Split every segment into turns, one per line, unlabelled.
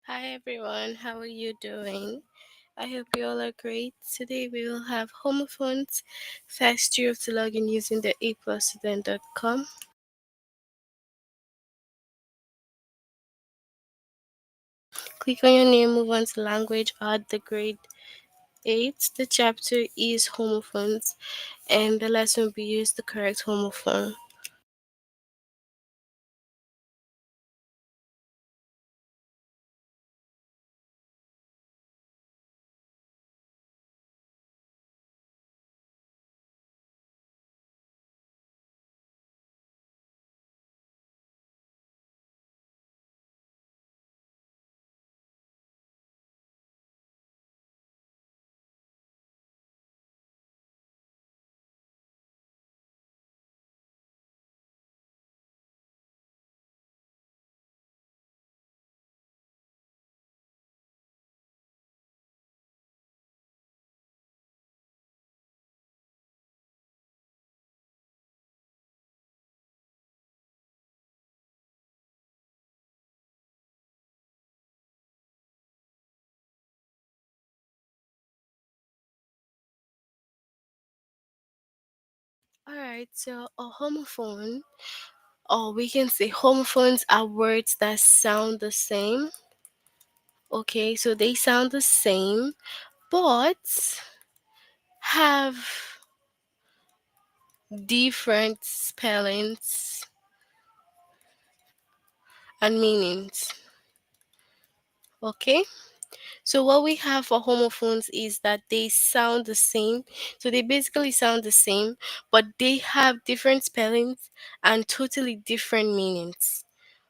Hi everyone, how are you doing? I hope you all are great. Today we will have homophones. First, you have to log in using the aplusstudent.com. Click on your name, move on to language, add the grade 8. The chapter is homophones, and the lesson will be use the correct homophone. Alright, so a homophone, or we can say homophones are words that sound the same. Okay, so they sound the same, but have different spellings and meanings. Okay, so what we have for homophones is that they sound the same. So they basically sound the same, but they have different spellings and totally different meanings.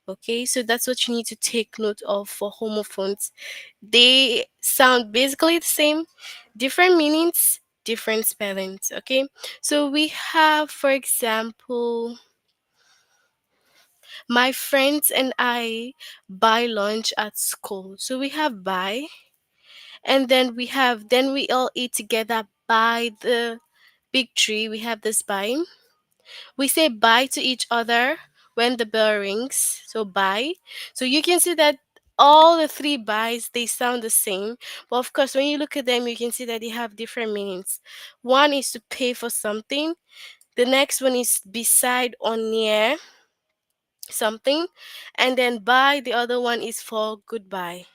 Okay, so that's what you need to take note of for homophones. They sound basically the same, different meanings, different spellings. Okay, so we have, for example, my friends and I buy lunch at school. So we have buy, and then we all eat together by the big tree. We have this buy. We say bye to each other when the bell rings. So bye. So you can see that all the three buys they sound the same, but of course when you look at them you can see that they have different meanings. One is to pay for something. The next one is beside or near something, and then bye, the other one is for goodbye.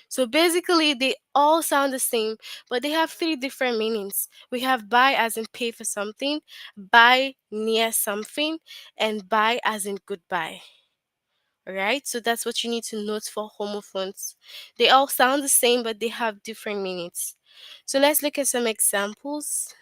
So basically they all sound the same, but they have three different meanings. We have buy as in pay for something, buy near something, and buy as in goodbye. Alright, so that's what you need to note for homophones. They all sound the same, but they have different meanings. So let's look at some examples.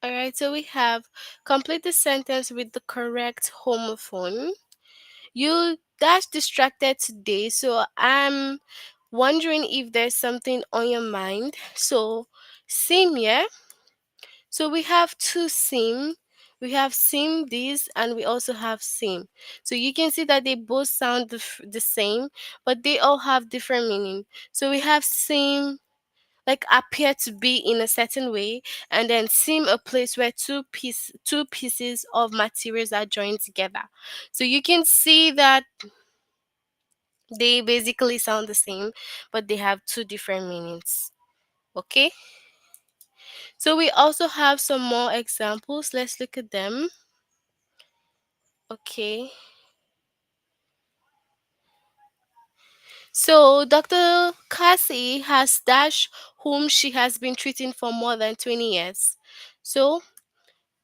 Alright, so we have complete the sentence with the correct homophone. You dash distracted today, so I'm wondering if there's something on your mind. So, sim, yeah. So we have two sim. We have sim this, and we also have sim. So you can see that they both sound the same, but they all have different meaning. So we have sim like appear to be in a certain way, and then seem a place where two pieces of materials are joined together. So you can see that they basically sound the same, but they have two different meanings. Okay, so we also have some more examples. Let's look at them. Okay, so Dr. Cassie has Dash, whom she has been treating for more than 20 years. So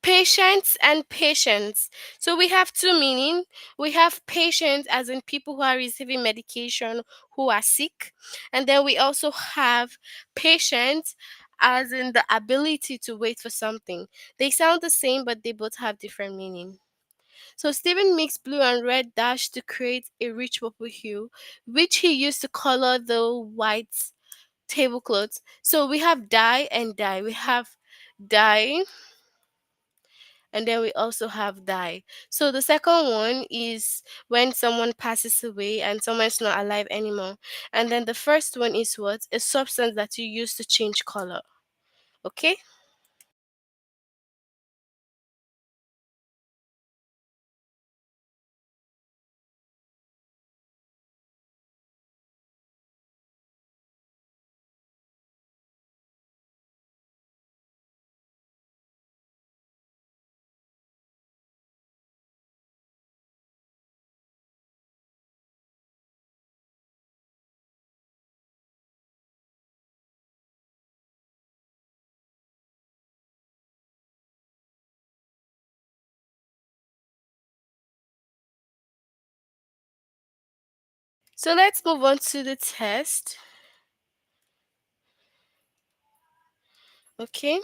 Patience and patience. So we have two meaning. We have patients as in people who are receiving medication who are sick, and then we also have patience as in the ability to wait for something. They sound the same, but they both have different meaning. So Stephen mixed blue and red dash to create a rich purple hue, which he used to color the white tablecloths. So we have dye and dye. We have dye, and then we also have die. So the second one is when someone passes away and someone's not alive anymore. And then the first one is what? A substance that you use to change color. Okay? So let's move on to the test. Okay?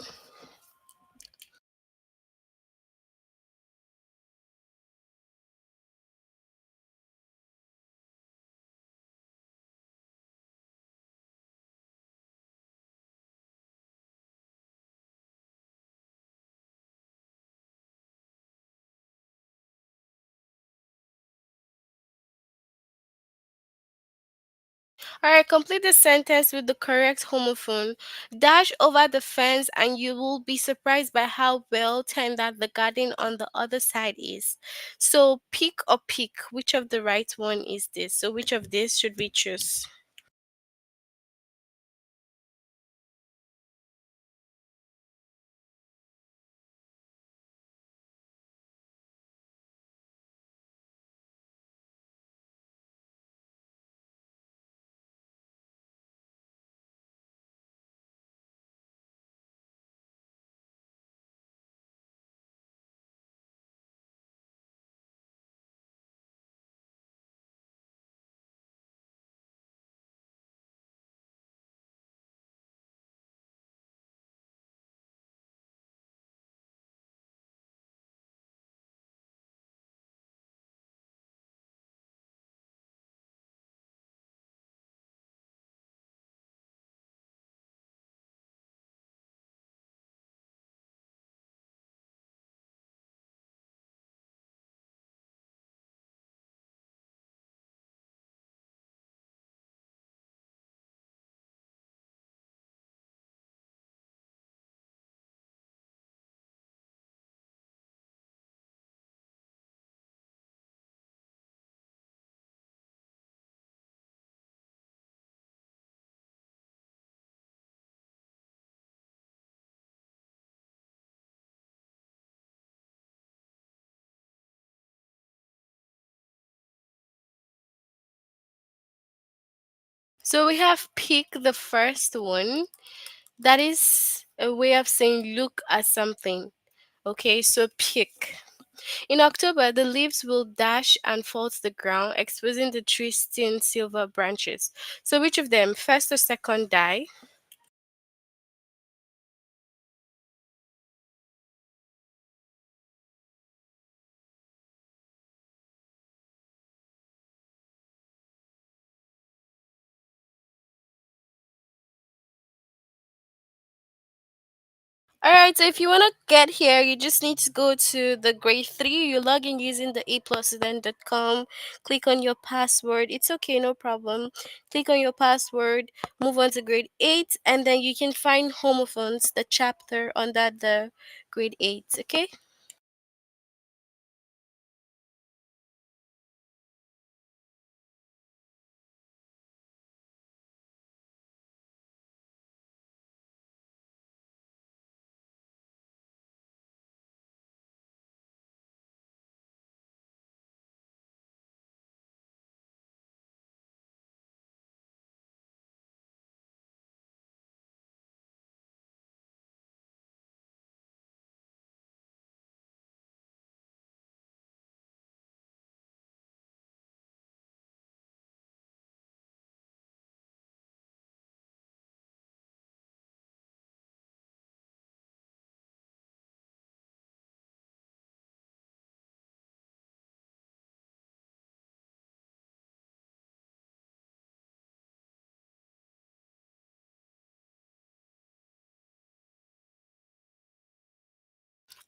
Alright, complete the sentence with the correct homophone. Dash over the fence and you will be surprised by how well tended the garden on the other side is. So pick or pick, which of the right one is this? So which of this should we choose? So we have pick the first one. That is a way of saying look at something. Okay, so pick. In October, the leaves will dash and fall to the ground, exposing the tree's thin silver branches. So which of them, first or second, die? Alright, so if you want to get here, you just need to go to the grade 3. You log in using the aplusstudent.com. Click on your password. It's okay, no problem. Click on your password, move on to grade 8, and then you can find Homophones, the chapter under the grade 8. Okay?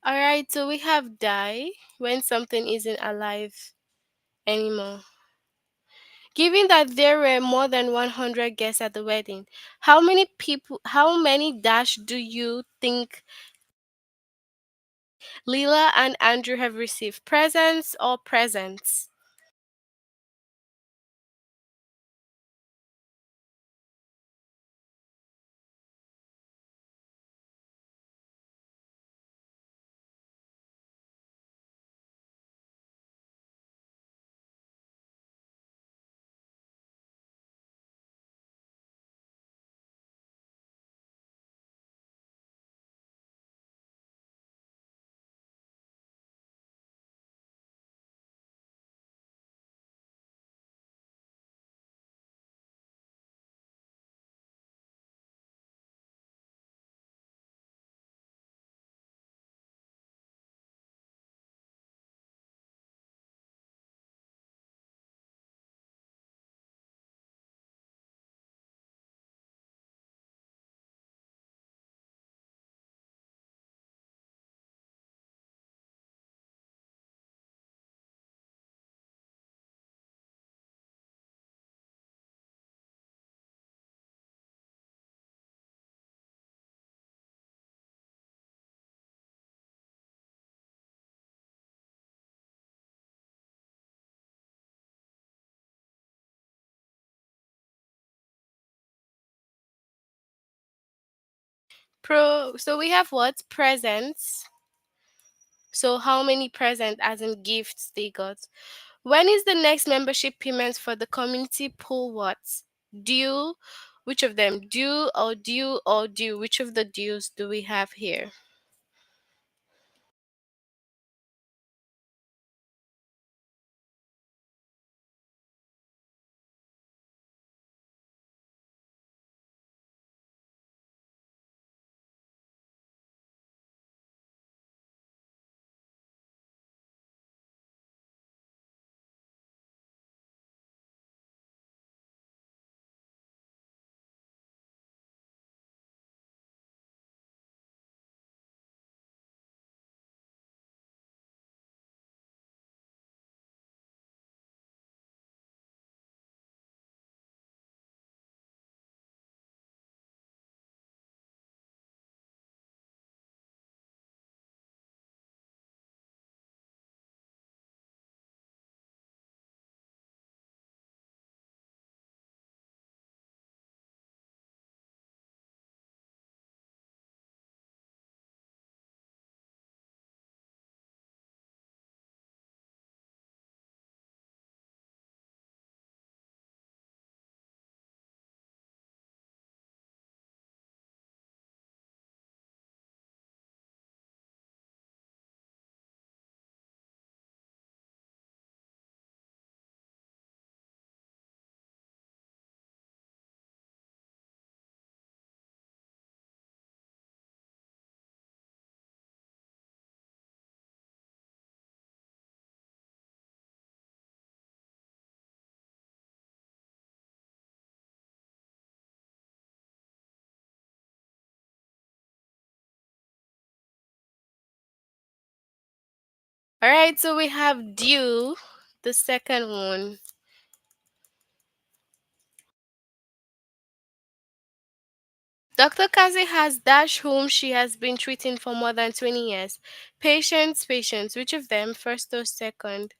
All right, so we have die when something isn't alive anymore. Given that there were more than 100 guests at the wedding, how many dash do you think Leela and Andrew have received? Presents or presents? So we have what? Presents. So how many presents as in gifts they got? When is the next membership payment for the community pool what? Due? Which of them? Due or due or due? Which of the dues do we have here? All right, so we have due, the second one. Dr. Kazi has Dash, whom she has been treating for more than 20 years. Patients, patients. Which of them, first or second?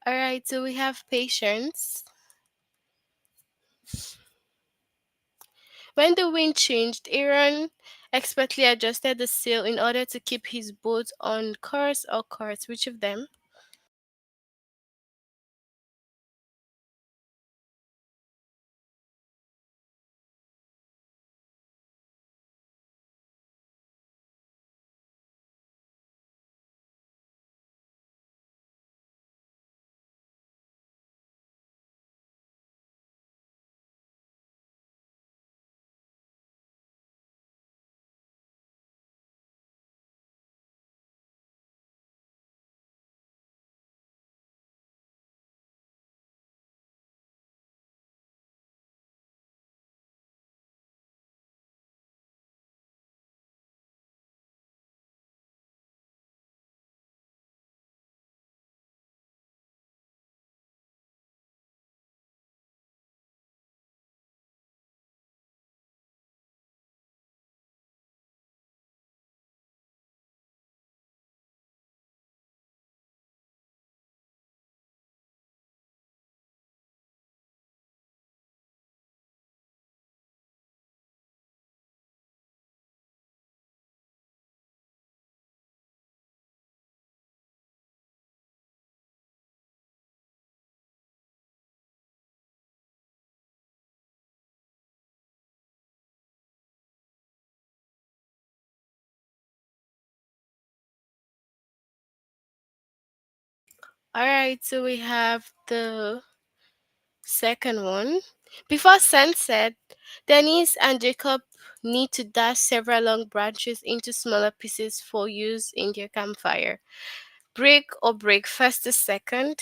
All right, so we have patience. When the wind changed, Aaron expertly adjusted the sail in order to keep his boat on course or course. Which of them? All right, so we have the second one. Before sunset, Denise and Jacob need to dash several long branches into smaller pieces for use in their campfire. Break or break first to second.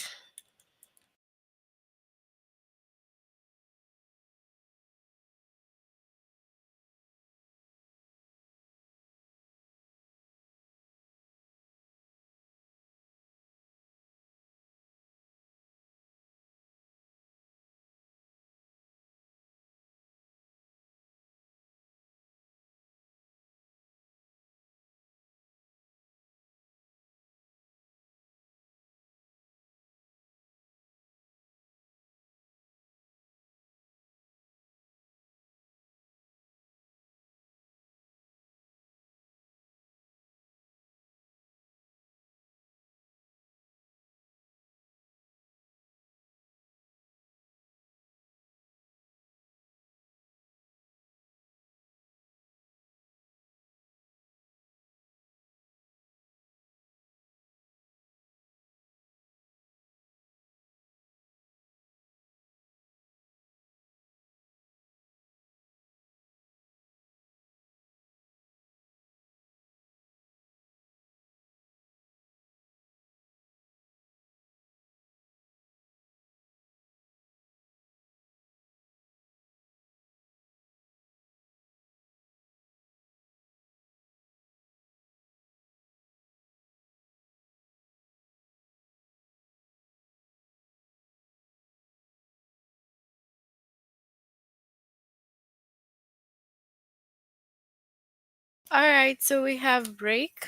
All right, so we have break,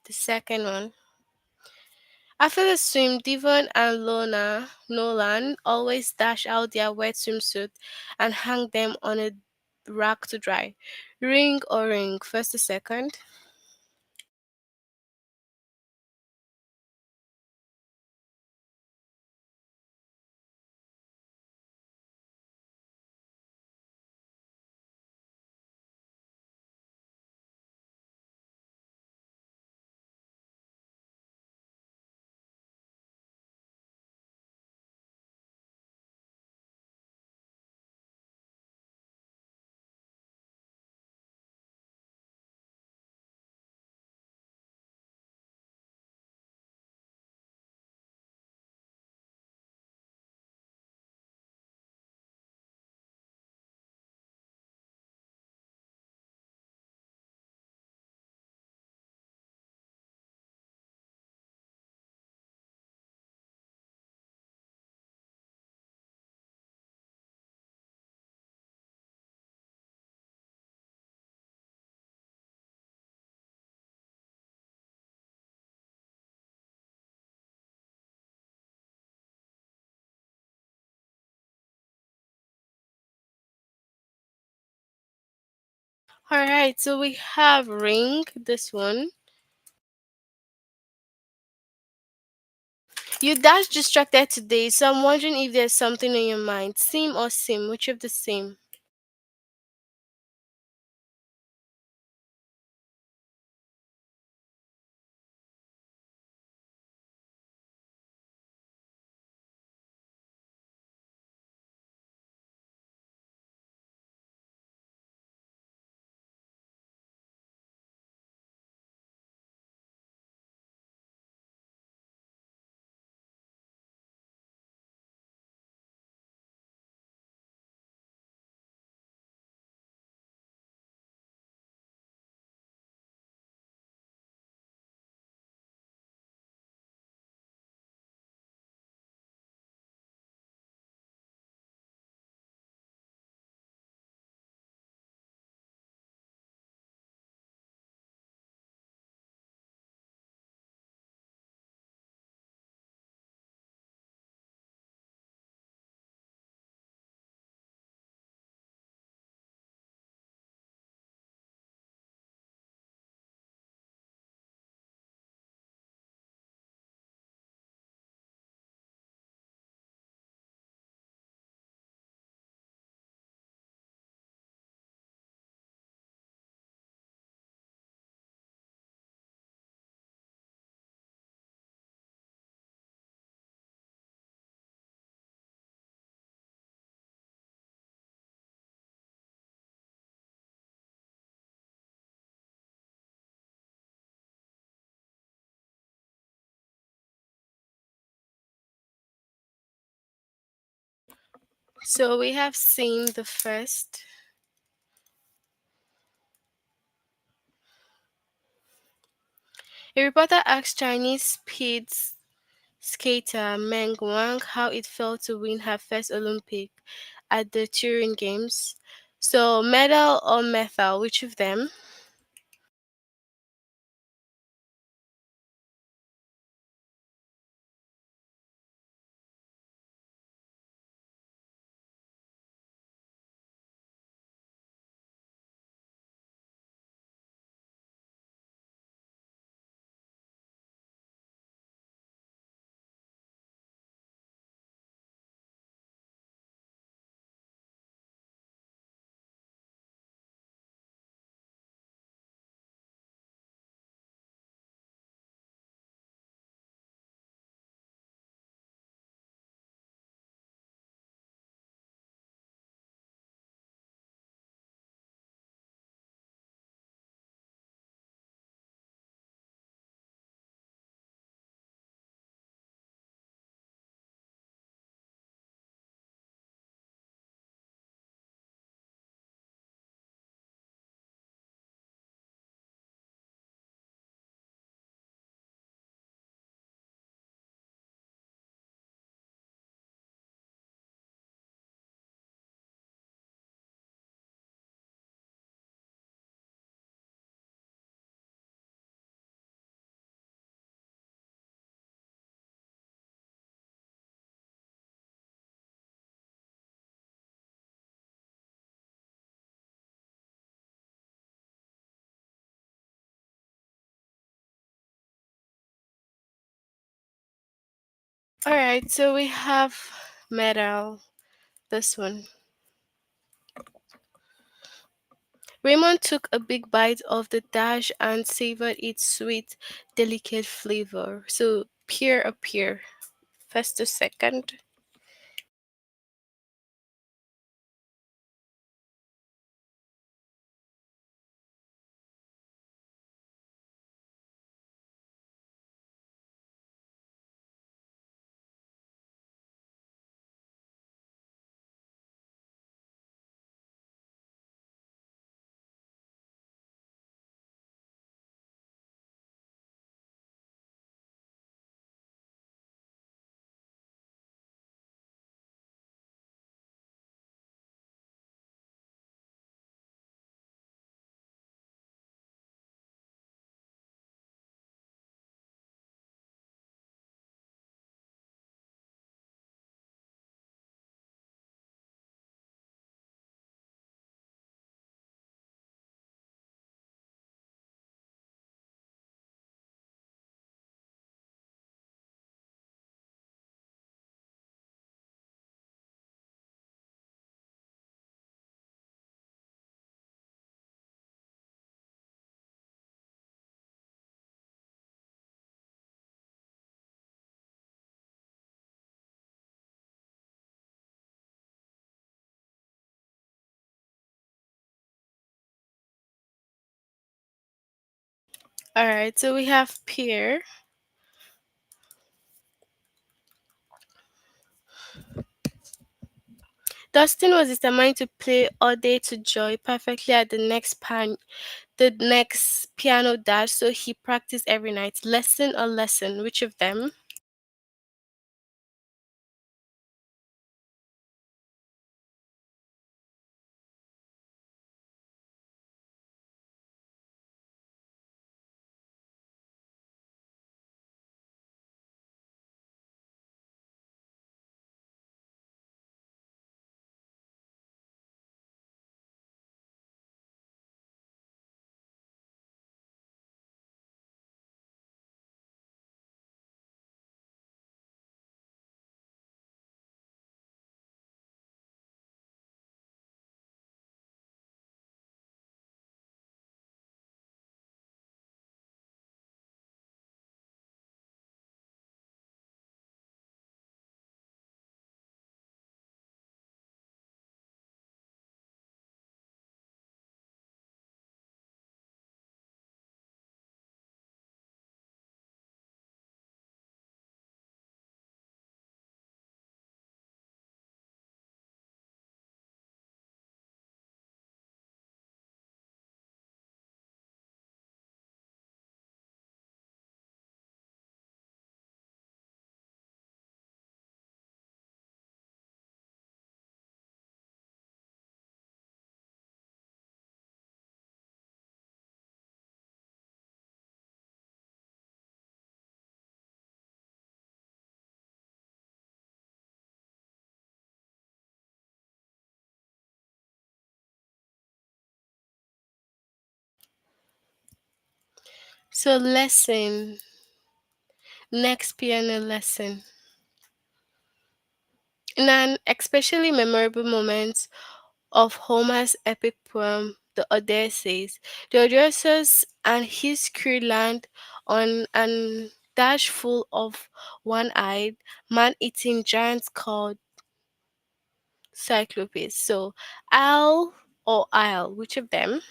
the second one. After the swim, Devon and Lona Nolan always dash out their wet swimsuit and hang them on a rack to dry. Ring or ring, first to second. All right, so we have ring, this one. You dash distracted today, so I'm wondering if there's something on your mind. Sim or sim? Which of the same? So we have seen the first. A reporter asked Chinese speed skater Meng Wang how it felt to win her first Olympic at the Turin Games. So medal or medal, which of them? All right, so we have medal. This one. Raymond took a big bite of the dash and savored its sweet, delicate flavor. So peer a peer. First to second. All right, so we have Pierre. Dustin was determined to play all day to Joy perfectly at the next piano dash, so he practiced every night. Lesson or lesson? Which of them? So lesson, next piano lesson. In an especially memorable moment of Homer's epic poem, The Odysseus, the Odysseus and his crew land on an dash full of one-eyed, man-eating giants called Cyclopes. So, Al or Isle, which of them?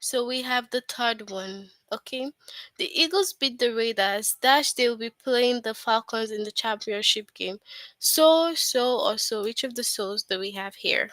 So we have the third one. Okay. The Eagles beat the Raiders. Dash they will be playing the Falcons in the championship game. So. Which of the souls do we have here?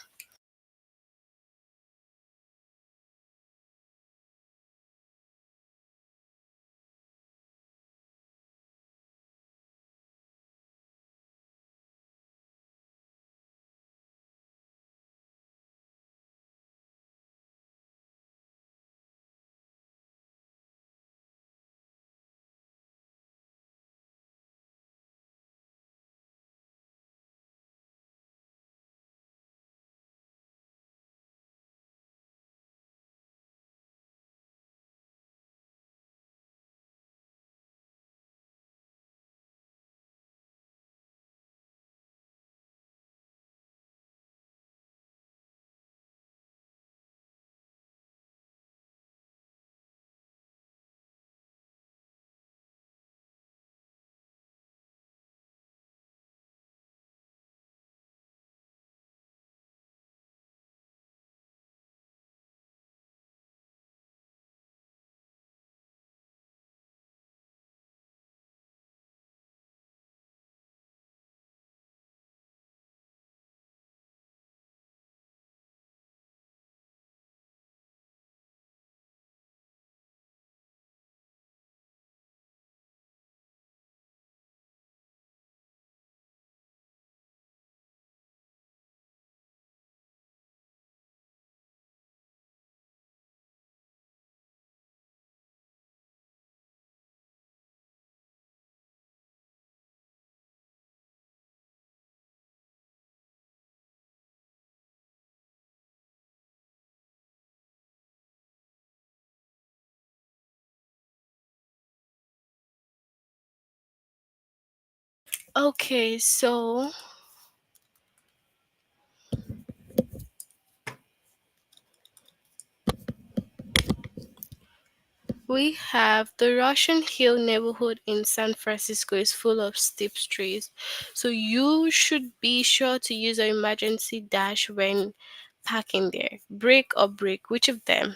Okay, so we have the Russian Hill neighborhood in San Francisco is full of steep streets. So you should be sure to use an emergency dash when parking there. Brake or brake, which of them?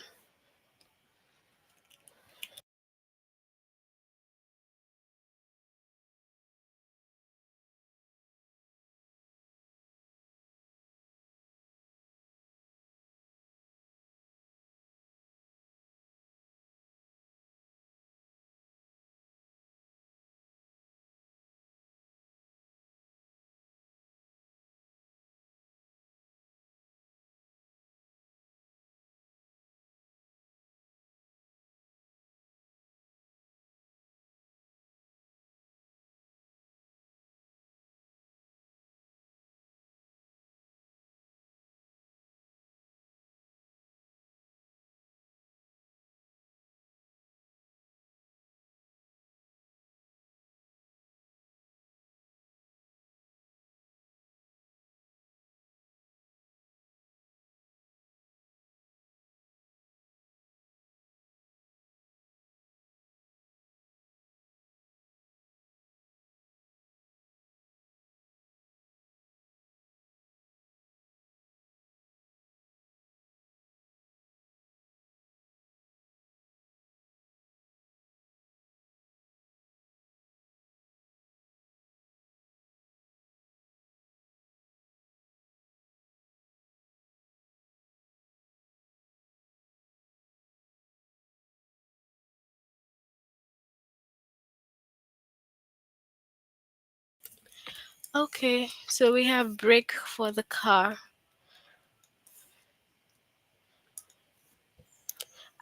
Okay, so we have brake for the car.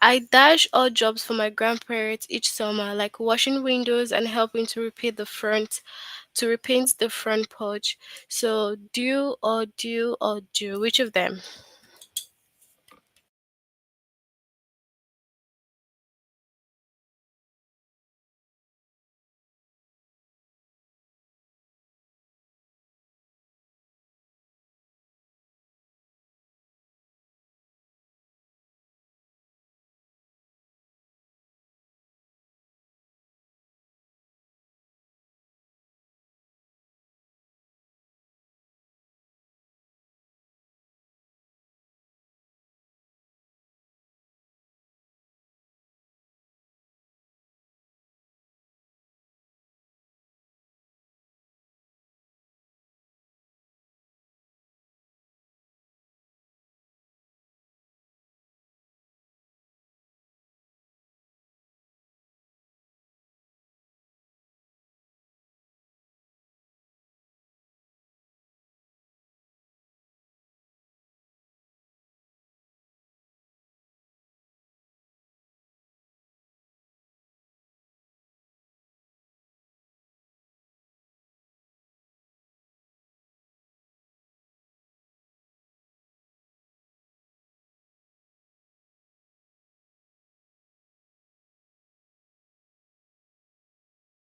I dash odd jobs for my grandparents each summer, like washing windows and helping to repaint the front porch. So do, which of them?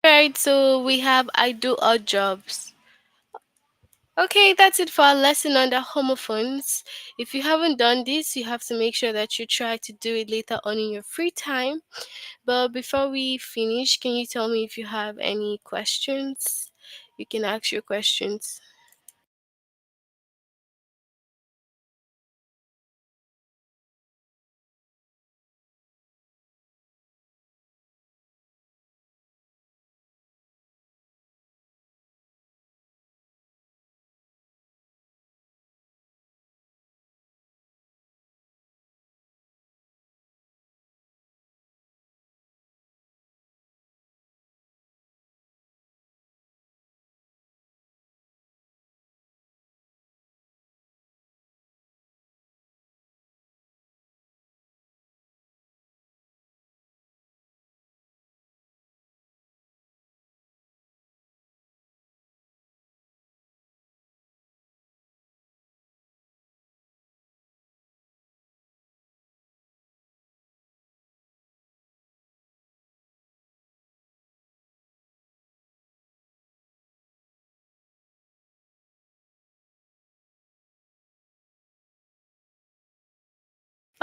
Right, so we have I do odd jobs. Okay, that's it for our lesson on the homophones. If you haven't done this, you have to make sure that you try to do it later on in your free time. But before we finish, can you tell me if you have any questions? You can ask your questions.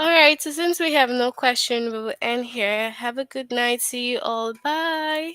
All right, so since we have no question, we will end here. Have a good night. See you all. Bye.